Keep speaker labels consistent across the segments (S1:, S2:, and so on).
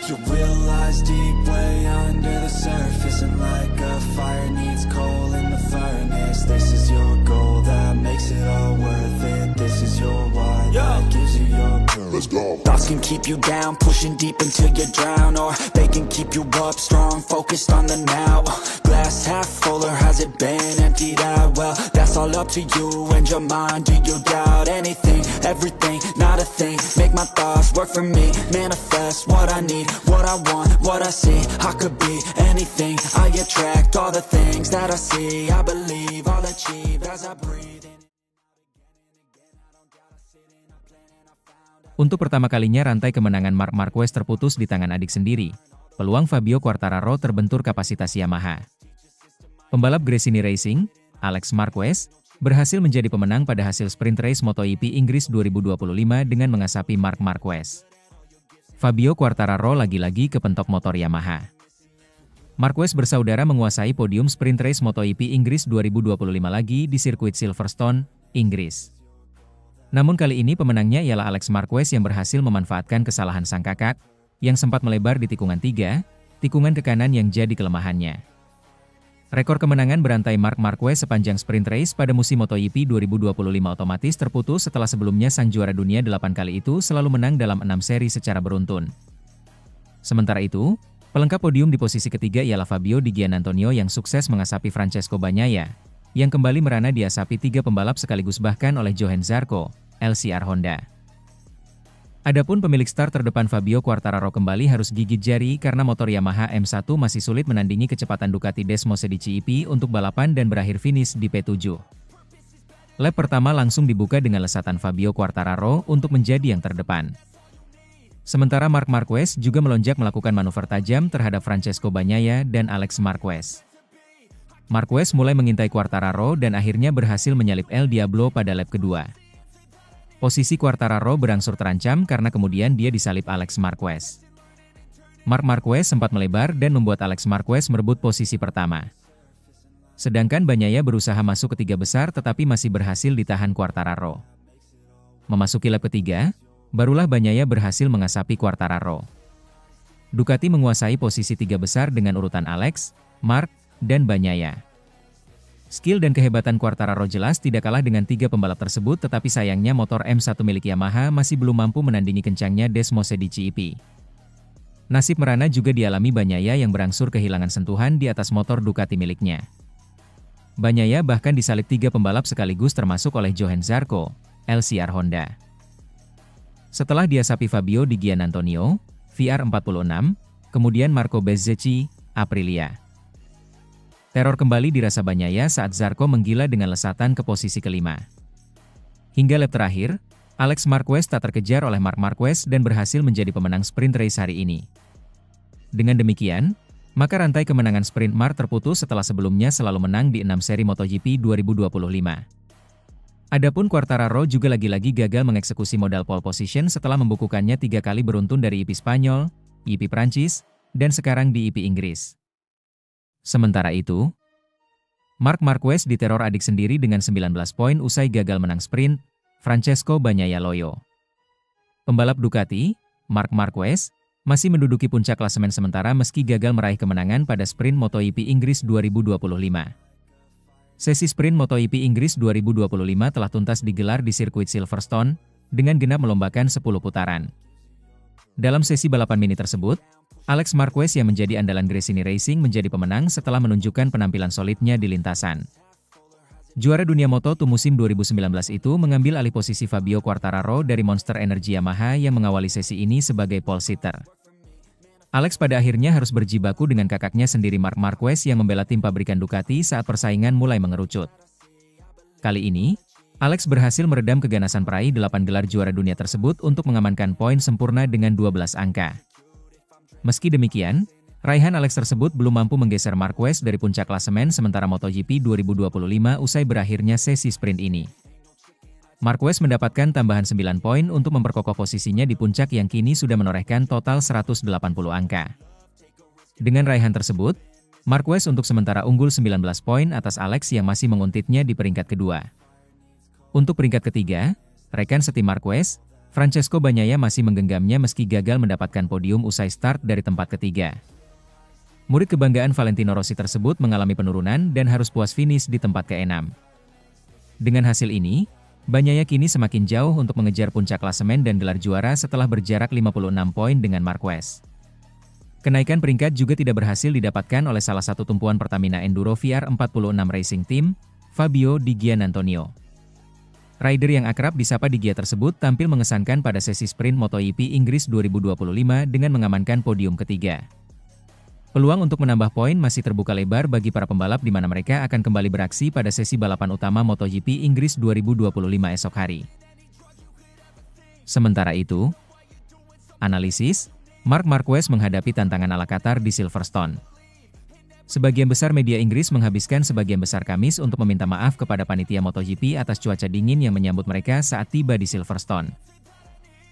S1: You realize deep way under the surface, and like a fire needs coal in the furnace. This is your goal that makes it all worth it. This is your why that gives you your purpose. Let's go. Thoughts can keep you down, pushing deep until you drown, or they can keep you up strong, focused on the now. Glass half full, or has it been emptied out? Well, that's all up to you and your mind. Do you doubt anything, everything, not a thing? Make my thoughts work for me, manifest what I need, what I want, what I see. I could be anything, I attract all the things that I see. I believe I'll achieve as I breathe in.
S2: Untuk pertama kalinya rantai kemenangan Marc Marquez terputus di tangan adik sendiri. Peluang Fabio Quartararo terbentur kapasitas Yamaha. Pembalap Gresini Racing, Alex Marquez, berhasil menjadi pemenang pada hasil sprint race MotoGP Inggris 2025 dengan mengasapi Marc Marquez. Fabio Quartararo lagi-lagi kepentok motor Yamaha. Marquez bersaudara menguasai podium sprint race MotoGP Inggris 2025 lagi di sirkuit Silverstone, Inggris. Namun kali ini pemenangnya ialah Alex Marquez yang berhasil memanfaatkan kesalahan sang kakak, yang sempat melebar di tikungan 3, tikungan ke kanan yang jadi kelemahannya. Rekor kemenangan berantai Marc Marquez sepanjang sprint race pada musim MotoGP 2025 otomatis terputus setelah sebelumnya sang juara dunia 8 kali itu selalu menang dalam 6 seri secara beruntun. Sementara itu, pelengkap podium di posisi ketiga ialah Fabio Di Giannantonio yang sukses mengasapi Francesco Bagnaia, yang kembali merana diasapi 3 pembalap sekaligus bahkan oleh Johann Zarco, LCR Honda. Adapun pemilik start terdepan Fabio Quartararo kembali harus gigit jari karena motor Yamaha M1 masih sulit menandingi kecepatan Ducati Desmosedici EP untuk balapan dan berakhir finish di P7. Lap pertama langsung dibuka dengan lesatan Fabio Quartararo untuk menjadi yang terdepan. Sementara Marc Marquez juga melonjak melakukan manuver tajam terhadap Francesco Bagnaia dan Alex Marquez. Marquez mulai mengintai Quartararo dan akhirnya berhasil menyalip El Diablo pada lap kedua. Posisi Quartararo berangsur terancam karena kemudian dia disalip Alex Marquez. Marc Marquez sempat melebar dan membuat Alex Marquez merebut posisi pertama. Sedangkan Bagnaia berusaha masuk ke 3 besar tetapi masih berhasil ditahan Quartararo. Memasuki lap ketiga, barulah Bagnaia berhasil mengasapi Quartararo. Ducati menguasai posisi 3 besar dengan urutan Alex, Marc, dan Bagnaia. Skill dan kehebatan Quartararo jelas tidak kalah dengan 3 pembalap tersebut tetapi sayangnya motor M1 milik Yamaha masih belum mampu menandingi kencangnya Desmosedici EP. Nasib merana juga dialami Bagnaia yang berangsur kehilangan sentuhan di atas motor Ducati miliknya. Bagnaia bahkan disalip 3 pembalap sekaligus termasuk oleh Johann Zarco, LCR Honda. Setelah diasapi Fabio Di Giannantonio, VR46, kemudian Marco Bezzecchi, Aprilia. Teror kembali dirasa Bagnaia saat Zarco menggila dengan lesatan ke posisi kelima. Hingga lap terakhir, Alex Marquez tak terkejar oleh Marc Marquez dan berhasil menjadi pemenang sprint race hari ini. Dengan demikian, maka rantai kemenangan sprint Marc terputus setelah sebelumnya selalu menang di 6 seri MotoGP 2025. Adapun Quartararo juga lagi-lagi gagal mengeksekusi modal pole position setelah membukukannya 3 kali beruntun dari EP Spanyol, EP Prancis, dan sekarang di EP Inggris. Sementara itu, Marc Marquez diteror adik sendiri dengan 19 poin usai gagal menang sprint, Francesco Bagnaia loyo. Pembalap Ducati, Marc Marquez, masih menduduki puncak klasemen sementara meski gagal meraih kemenangan pada sprint MotoGP Inggris 2025. Sesi sprint MotoGP Inggris 2025 telah tuntas digelar di sirkuit Silverstone, dengan genap melombakan 10 putaran. Dalam sesi balapan mini tersebut, Alex Marquez yang menjadi andalan Gresini Racing menjadi pemenang setelah menunjukkan penampilan solidnya di lintasan. Juara dunia Moto2 musim 2019 itu mengambil alih posisi Fabio Quartararo dari Monster Energy Yamaha yang mengawali sesi ini sebagai pole sitter. Alex pada akhirnya harus berjibaku dengan kakaknya sendiri Marc Marquez yang membela tim pabrikan Ducati saat persaingan mulai mengerucut. Kali ini, Alex berhasil meredam keganasan peraih 8 gelar juara dunia tersebut untuk mengamankan poin sempurna dengan 12 angka. Meski demikian, raihan Alex tersebut belum mampu menggeser Marquez dari puncak klasemen sementara MotoGP 2025 usai berakhirnya sesi sprint ini. Marquez mendapatkan tambahan 9 poin untuk memperkokoh posisinya di puncak yang kini sudah menorehkan total 180 angka. Dengan raihan tersebut, Marquez untuk sementara unggul 19 poin atas Alex yang masih menguntitnya di peringkat kedua. Untuk peringkat ketiga, rekan setim Marquez, Francesco Bagnaia masih menggenggamnya meski gagal mendapatkan podium usai start dari tempat ketiga. Murid kebanggaan Valentino Rossi tersebut mengalami penurunan dan harus puas finish di tempat ke-6. Dengan hasil ini, Bagnaia kini semakin jauh untuk mengejar puncak klasemen dan gelar juara setelah berjarak 56 poin dengan Marquez. Kenaikan peringkat juga tidak berhasil didapatkan oleh salah satu tumpuan Pertamina Enduro VR46 Racing Team, Fabio Di Giannantonio. Rider yang akrab disapa Di Gia tersebut tampil mengesankan pada sesi sprint MotoGP Inggris 2025 dengan mengamankan podium ketiga. Peluang untuk menambah poin masih terbuka lebar bagi para pembalap di mana mereka akan kembali beraksi pada sesi balapan utama MotoGP Inggris 2025 esok hari. Sementara itu, analisis, Marc Marquez menghadapi tantangan ala Qatar di Silverstone. Sebagian besar media Inggris menghabiskan sebagian besar Kamis untuk meminta maaf kepada panitia MotoGP atas cuaca dingin yang menyambut mereka saat tiba di Silverstone.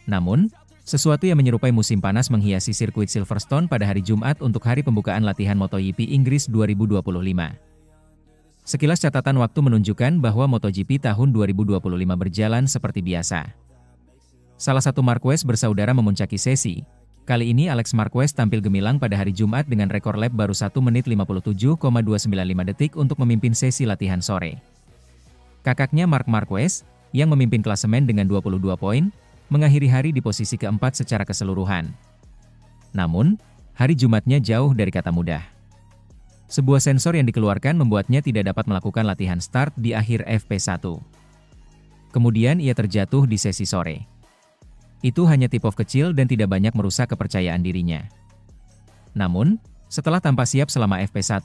S2: Namun, sesuatu yang menyerupai musim panas menghiasi sirkuit Silverstone pada hari Jumat untuk hari pembukaan latihan MotoGP Inggris 2025. Sekilas catatan waktu menunjukkan bahwa MotoGP tahun 2025 berjalan seperti biasa. Salah satu Marquez bersaudara memuncaki sesi. Kali ini Alex Marquez tampil gemilang pada hari Jumat dengan rekor lap baru 1 menit 57,295 detik untuk memimpin sesi latihan sore. Kakaknya Marc Marquez, yang memimpin klasemen dengan 22 poin, mengakhiri hari di posisi keempat secara keseluruhan. Namun, hari Jumatnya jauh dari kata mudah. Sebuah sensor yang dikeluarkan membuatnya tidak dapat melakukan latihan start di akhir FP1. Kemudian ia terjatuh di sesi sore. Itu hanya tip-off kecil dan tidak banyak merusak kepercayaan dirinya. Namun, setelah tanpa siap selama FP1,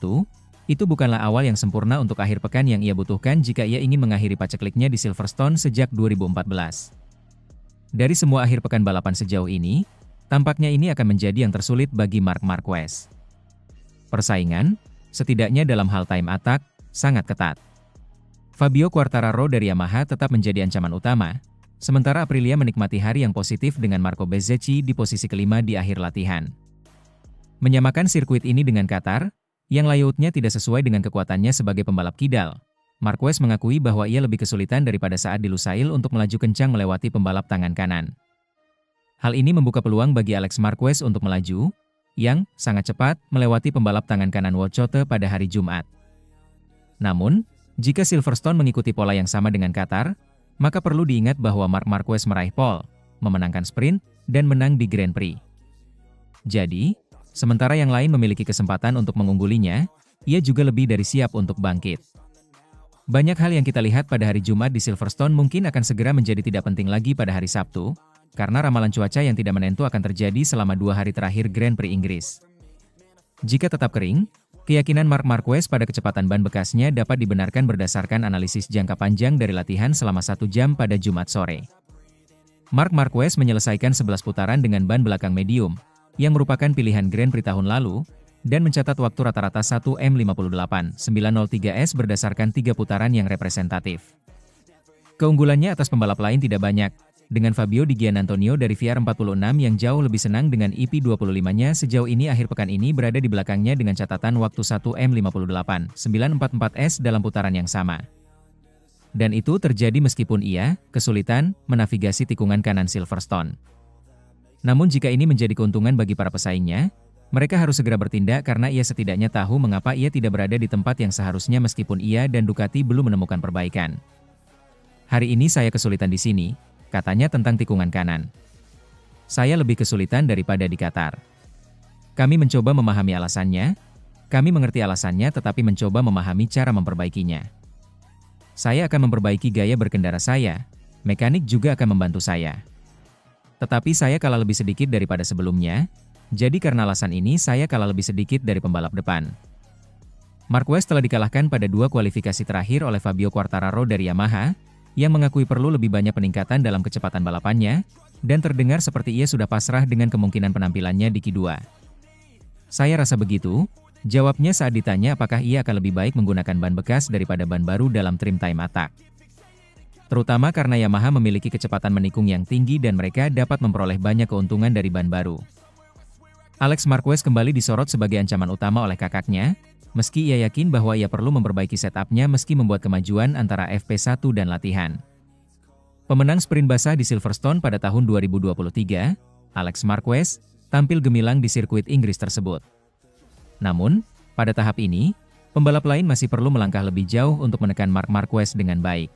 S2: itu bukanlah awal yang sempurna untuk akhir pekan yang ia butuhkan jika ia ingin mengakhiri pacekliknya di Silverstone sejak 2014. Dari semua akhir pekan balapan sejauh ini, tampaknya ini akan menjadi yang tersulit bagi Marc Marquez. Persaingan, setidaknya dalam hal time attack, sangat ketat. Fabio Quartararo dari Yamaha tetap menjadi ancaman utama, sementara Aprilia menikmati hari yang positif dengan Marco Bezzecchi di posisi kelima di akhir latihan. Menyamakan sirkuit ini dengan Qatar, yang layoutnya tidak sesuai dengan kekuatannya sebagai pembalap kidal, Marquez mengakui bahwa ia lebih kesulitan daripada saat di Lusail untuk melaju kencang melewati pembalap tangan kanan. Hal ini membuka peluang bagi Alex Marquez untuk melaju, yang sangat cepat melewati pembalap tangan kanan Wochote pada hari Jumat. Namun, jika Silverstone mengikuti pola yang sama dengan Qatar, maka perlu diingat bahwa Marc Marquez meraih pole, memenangkan sprint, dan menang di Grand Prix. Jadi, sementara yang lain memiliki kesempatan untuk mengunggulinya, ia juga lebih dari siap untuk bangkit. Banyak hal yang kita lihat pada hari Jumat di Silverstone mungkin akan segera menjadi tidak penting lagi pada hari Sabtu, karena ramalan cuaca yang tidak menentu akan terjadi selama 2 hari terakhir Grand Prix Inggris. Jika tetap kering, keyakinan Marc Marquez pada kecepatan ban bekasnya dapat dibenarkan berdasarkan analisis jangka panjang dari latihan selama 1 jam pada Jumat sore. Marc Marquez menyelesaikan 11 putaran dengan ban belakang medium, yang merupakan pilihan Grand Prix tahun lalu, dan mencatat waktu rata-rata 1:58.903s berdasarkan 3 putaran yang representatif. Keunggulannya atas pembalap lain tidak banyak, dengan Fabio Di Giannantonio dari VR46 yang jauh lebih senang dengan IP25-nya sejauh ini akhir pekan ini berada di belakangnya dengan catatan waktu 1:58.944s dalam putaran yang sama. Dan itu terjadi meskipun ia kesulitan menavigasi tikungan kanan Silverstone. Namun jika ini menjadi keuntungan bagi para pesaingnya, mereka harus segera bertindak karena ia setidaknya tahu mengapa ia tidak berada di tempat yang seharusnya meskipun ia dan Ducati belum menemukan perbaikan. Hari ini saya kesulitan di sini, katanya tentang tikungan kanan. Saya lebih kesulitan daripada di Qatar. Kami mencoba memahami alasannya, kami mengerti alasannya tetapi mencoba memahami cara memperbaikinya. Saya akan memperbaiki gaya berkendara saya, mekanik juga akan membantu saya. Tetapi saya kalah lebih sedikit daripada sebelumnya, jadi karena alasan ini saya kalah lebih sedikit dari pembalap depan. Marquez telah dikalahkan pada 2 kualifikasi terakhir oleh Fabio Quartararo dari Yamaha, yang mengakui perlu lebih banyak peningkatan dalam kecepatan balapannya, dan terdengar seperti ia sudah pasrah dengan kemungkinan penampilannya di Q2. Saya rasa begitu, jawabnya saat ditanya apakah ia akan lebih baik menggunakan ban bekas daripada ban baru dalam trim time attack. Terutama karena Yamaha memiliki kecepatan menikung yang tinggi dan mereka dapat memperoleh banyak keuntungan dari ban baru. Alex Marquez kembali disorot sebagai ancaman utama oleh kakaknya, meski ia yakin bahwa ia perlu memperbaiki setupnya meski membuat kemajuan antara FP1 dan latihan. Pemenang sprint basah di Silverstone pada tahun 2023, Alex Marquez, tampil gemilang di sirkuit Inggris tersebut. Namun, pada tahap ini, pembalap lain masih perlu melangkah lebih jauh untuk menekan Marc Marquez dengan baik.